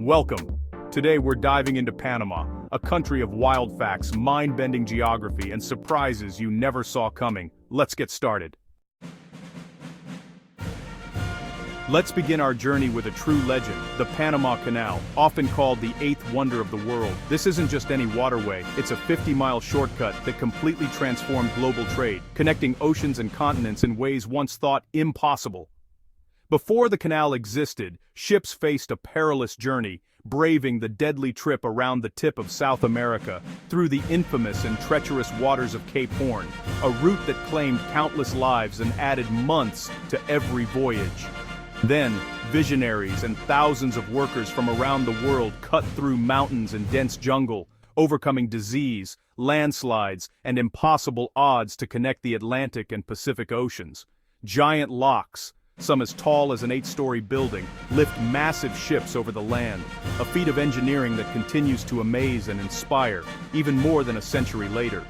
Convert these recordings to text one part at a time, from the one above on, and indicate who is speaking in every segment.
Speaker 1: Welcome. Today we're diving into Panama, a country of wild facts, mind-bending geography, and surprises you never saw coming. Let's get started. Let's begin our journey with a true legend, the Panama Canal, often called the eighth wonder of the world. This isn't just any waterway, it's a 50-mile shortcut that completely transformed global trade, connecting oceans and continents in ways once thought impossible. Before the canal existed, ships faced a perilous journey, braving the deadly trip around the tip of South America, through the infamous and treacherous waters of Cape Horn, a route that claimed countless lives and added months to every voyage. Then, visionaries and thousands of workers from around the world cut through mountains and dense jungle, overcoming disease, landslides, and impossible odds to connect the Atlantic and Pacific Oceans. Giant locks, some as tall as an 8-story building, lift massive ships over the land, a feat of engineering that continues to amaze and inspire, even more than a century later.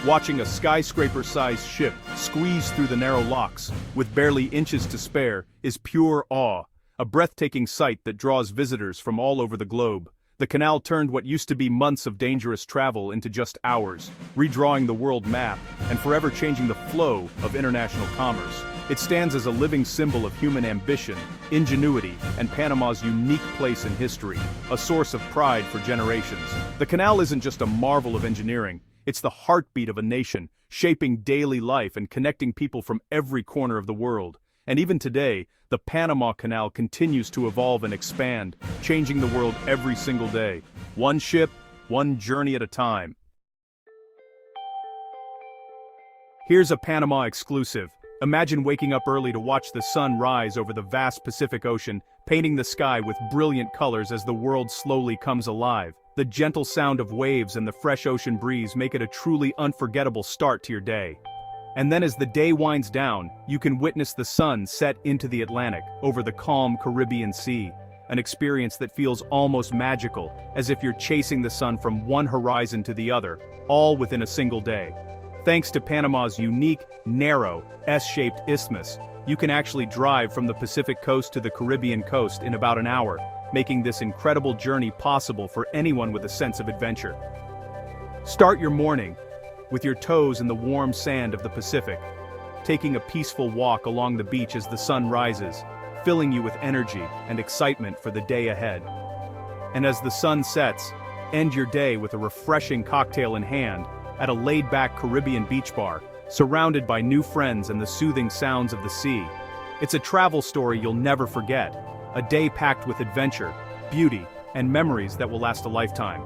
Speaker 1: Watching a skyscraper-sized ship squeeze through the narrow locks, with barely inches to spare, is pure awe, a breathtaking sight that draws visitors from all over the globe. The canal turned what used to be months of dangerous travel into just hours, redrawing the world map and forever changing the flow of international commerce. It stands as a living symbol of human ambition, ingenuity, and Panama's unique place in history, a source of pride for generations. The canal isn't just a marvel of engineering, it's the heartbeat of a nation, shaping daily life and connecting people from every corner of the world. And even today, the Panama Canal continues to evolve and expand, changing the world every single day. One ship, one journey at a time. Here's a Panama exclusive. Imagine waking up early to watch the sun rise over the vast Pacific Ocean, painting the sky with brilliant colors as the world slowly comes alive. The gentle sound of waves and the fresh ocean breeze make it a truly unforgettable start to your day. And then as the day winds down, you can witness the sun set into the Atlantic, over the calm Caribbean Sea. An experience that feels almost magical, as if you're chasing the sun from one horizon to the other, all within a single day. Thanks to Panama's unique, narrow, S-shaped isthmus, you can actually drive from the Pacific coast to the Caribbean coast in about an hour, making this incredible journey possible for anyone with a sense of adventure. Start your morning with your toes in the warm sand of the Pacific, taking a peaceful walk along the beach as the sun rises, filling you with energy and excitement for the day ahead. And as the sun sets, end your day with a refreshing cocktail in hand, at a laid-back Caribbean beach bar, surrounded by new friends and the soothing sounds of the sea. It's a travel story you'll never forget, a day packed with adventure, beauty, and memories that will last a lifetime.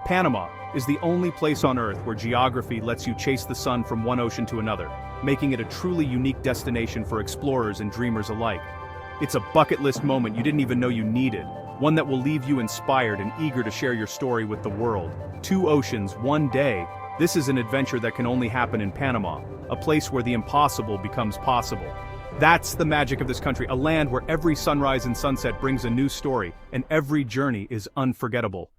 Speaker 1: Panama is the only place on Earth where geography lets you chase the sun from one ocean to another, making it a truly unique destination for explorers and dreamers alike. It's a bucket list moment you didn't even know you needed, one that will leave you inspired and eager to share your story with the world. 2 oceans, 1 day. This is an adventure that can only happen in Panama, a place where the impossible becomes possible. That's the magic of this country, a land where every sunrise and sunset brings a new story, and every journey is unforgettable.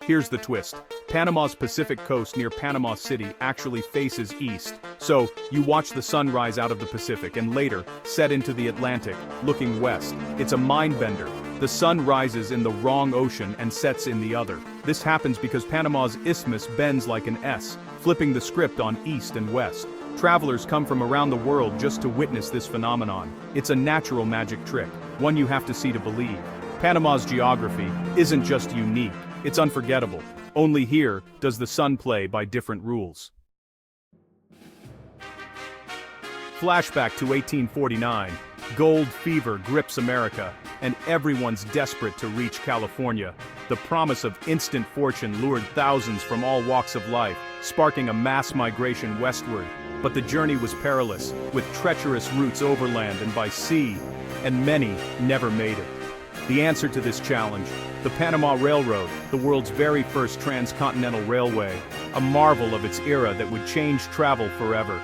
Speaker 1: Here's the twist. Panama's Pacific coast near Panama City actually faces east, so you watch the sun rise out of the Pacific and later set into the Atlantic, looking west. It's a mind-bender. The sun rises in the wrong ocean and sets in the other. This happens because Panama's isthmus bends like an S, flipping the script on east and west. Travelers come from around the world just to witness this phenomenon. It's a natural magic trick, one you have to see to believe. Panama's geography isn't just unique, it's unforgettable. Only here does the sun play by different rules. Flashback to 1849. Gold fever grips America, and everyone's desperate to reach California. The promise of instant fortune lured thousands from all walks of life, sparking a mass migration westward. But the journey was perilous, with treacherous routes overland and by sea, and many never made it. The answer to this challenge: the Panama Railroad, the world's very first transcontinental railway, a marvel of its era that would change travel forever.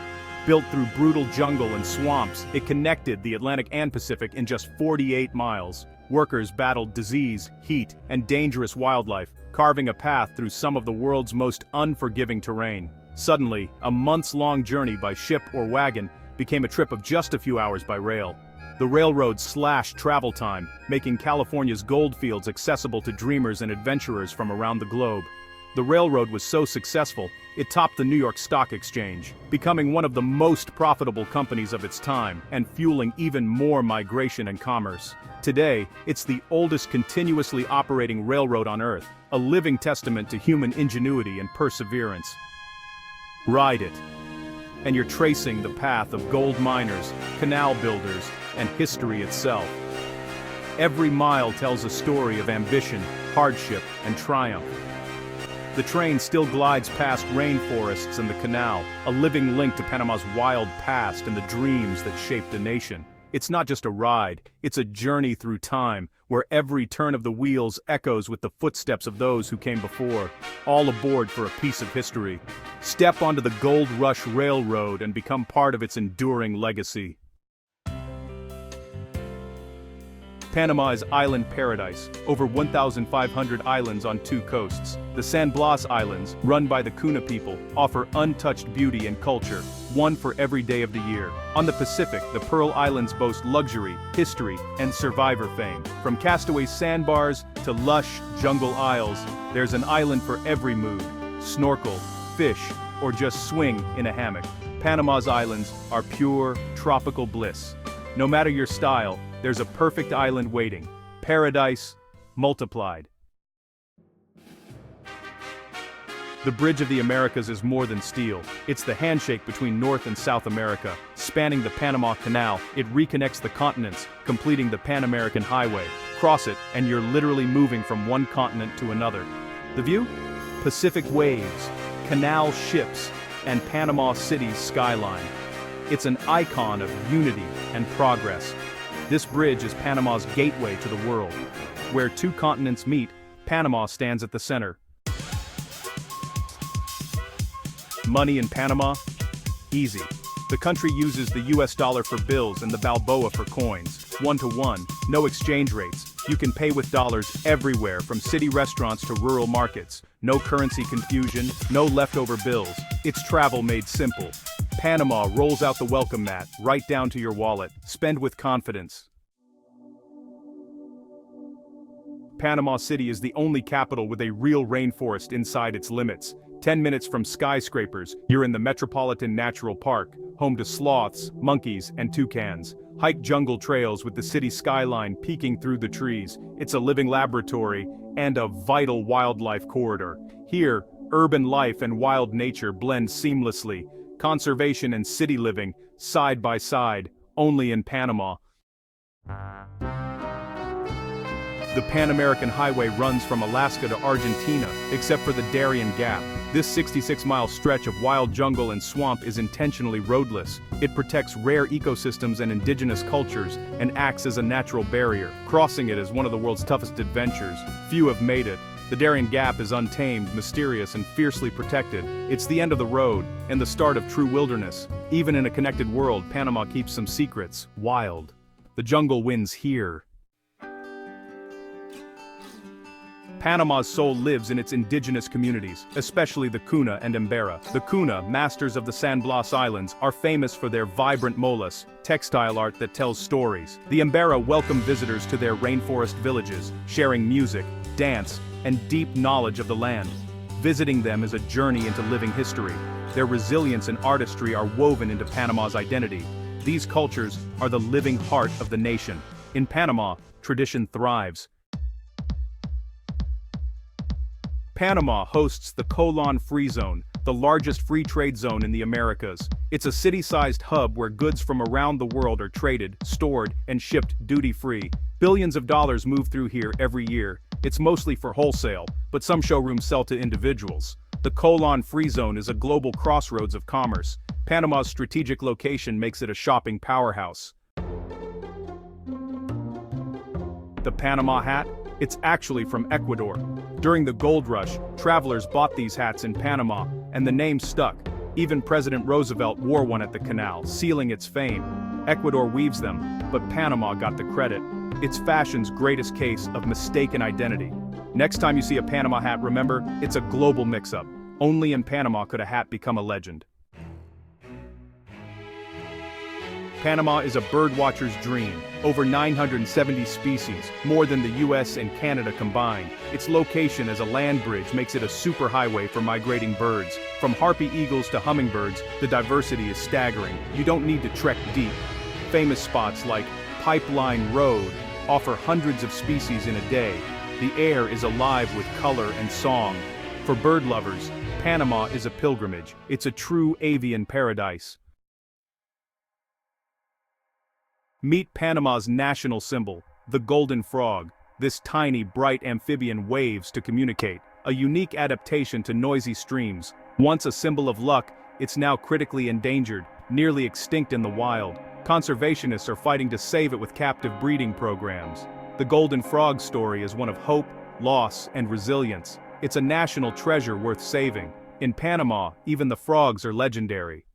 Speaker 1: Built through brutal jungle and swamps, it connected the Atlantic and Pacific in just 48 miles. Workers battled disease, heat, and dangerous wildlife, carving a path through some of the world's most unforgiving terrain. Suddenly, a months-long journey by ship or wagon became a trip of just a few hours by rail. The railroad slashed travel time, making California's gold fields accessible to dreamers and adventurers from around the globe. The railroad was so successful, it topped the New York Stock Exchange, becoming one of the most profitable companies of its time and fueling even more migration and commerce. Today, it's the oldest continuously operating railroad on Earth, a living testament to human ingenuity and perseverance. Ride it, and you're tracing the path of gold miners, canal builders, and history itself. Every mile tells a story of ambition, hardship, and triumph. The train still glides past rainforests and the canal, a living link to Panama's wild past and the dreams that shaped a nation. It's not just a ride, it's a journey through time, where every turn of the wheels echoes with the footsteps of those who came before, all aboard for a piece of history. Step onto the Gold Rush Railroad and become part of its enduring legacy. Panama is island paradise, over 1,500 islands on 2 coasts. The San Blas Islands, run by the Kuna people, offer untouched beauty and culture, one for every day of the year. On the Pacific, the Pearl Islands boast luxury, history, and survivor fame. From castaway sandbars to lush jungle isles, there's an island for every mood. Snorkel, fish, or just swing in a hammock. Panama's islands are pure, tropical bliss. No matter your style, there's a perfect island waiting. Paradise multiplied. The Bridge of the Americas is more than steel. It's the handshake between North and South America. Spanning the Panama Canal, it reconnects the continents, completing the Pan-American Highway. Cross it, and you're literally moving from one continent to another. The view? Pacific waves, canal ships, and Panama City's skyline. It's an icon of unity and progress. This bridge is Panama's gateway to the world. Where 2 continents meet, Panama stands at the center. Money in Panama? Easy. The country uses the US dollar for bills and the Balboa for coins. 1-to-1, no exchange rates. You can pay with dollars everywhere, from city restaurants to rural markets. No currency confusion, no leftover bills. It's travel made simple. Panama rolls out the welcome mat, right down to your wallet. Spend with confidence. Panama City is the only capital with a real rainforest inside its limits. 10 minutes from skyscrapers, you're in the Metropolitan Natural Park, home to sloths, monkeys, and toucans. Hike jungle trails with the city skyline peeking through the trees. It's a living laboratory and a vital wildlife corridor. Here, urban life and wild nature blend seamlessly. Conservation and city living, side by side, only in Panama. The Pan-American Highway runs from Alaska to Argentina, except for the Darien Gap. This 66-mile stretch of wild jungle and swamp is intentionally roadless. It protects rare ecosystems and indigenous cultures, and acts as a natural barrier. Crossing it is one of the world's toughest adventures. Few have made it. The Darien Gap is untamed, mysterious, and fiercely protected. It's the end of the road, and the start of true wilderness. Even in a connected world, Panama keeps some secrets, wild. The jungle wins here. Panama's soul lives in its indigenous communities, especially the Kuna and Embera. The Kuna, masters of the San Blas Islands, are famous for their vibrant molas, textile art that tells stories. The Embera welcome visitors to their rainforest villages, sharing music, dance, and deep knowledge of the land. Visiting them is a journey into living history. Their resilience and artistry are woven into Panama's identity. These cultures are the living heart of the nation. In Panama, tradition thrives. Panama hosts the Colon Free Zone, the largest free trade zone in the Americas. It's a city-sized hub where goods from around the world are traded, stored, and shipped duty-free. Billions of dollars move through here every year. It's mostly for wholesale, but some showrooms sell to individuals. The Colon Free Zone is a global crossroads of commerce. Panama's strategic location makes it a shopping powerhouse. The Panama hat? It's actually from Ecuador. During the gold rush, travelers bought these hats in Panama, and the name stuck. Even President Roosevelt wore one at the canal, sealing its fame. Ecuador weaves them, but Panama got the credit. It's fashion's greatest case of mistaken identity. Next time you see a Panama hat, remember, it's a global mix-up. Only in Panama could a hat become a legend. Panama is a birdwatcher's dream. Over 970 species, more than the US and Canada combined. Its location as a land bridge makes it a superhighway for migrating birds. From harpy eagles to hummingbirds, the diversity is staggering. You don't need to trek deep. Famous spots like Pipeline Road offer hundreds of species in a day. The air is alive with color and song. For bird lovers, Panama is a pilgrimage. It's a true avian paradise. Meet Panama's national symbol, the golden frog. This tiny, bright amphibian waves to communicate, a unique adaptation to noisy streams. Once a symbol of luck, it's now critically endangered, nearly extinct in the wild. Conservationists are fighting to save it with captive breeding programs. The golden frog story is one of hope, loss, and resilience. It's a national treasure worth saving. In Panama, even the frogs are legendary.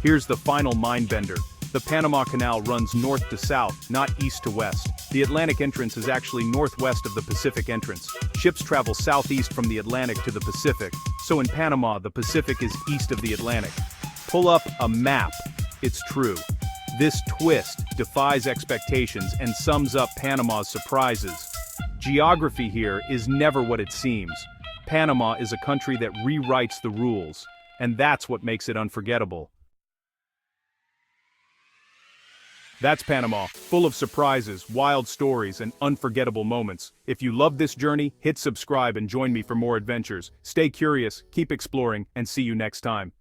Speaker 1: Here's the final mind-bender. The Panama Canal runs north to south, not east to west. The Atlantic entrance is actually northwest of the Pacific entrance. Ships travel southeast from the Atlantic to the Pacific, so in Panama the Pacific is east of the Atlantic. Pull up a map. It's true. This twist defies expectations and sums up Panama's surprises. Geography here is never what it seems. Panama is a country that rewrites the rules, and that's what makes it unforgettable. That's Panama, full of surprises, wild stories, and unforgettable moments. If you love this journey, hit subscribe and join me for more adventures. Stay curious, keep exploring, and see you next time.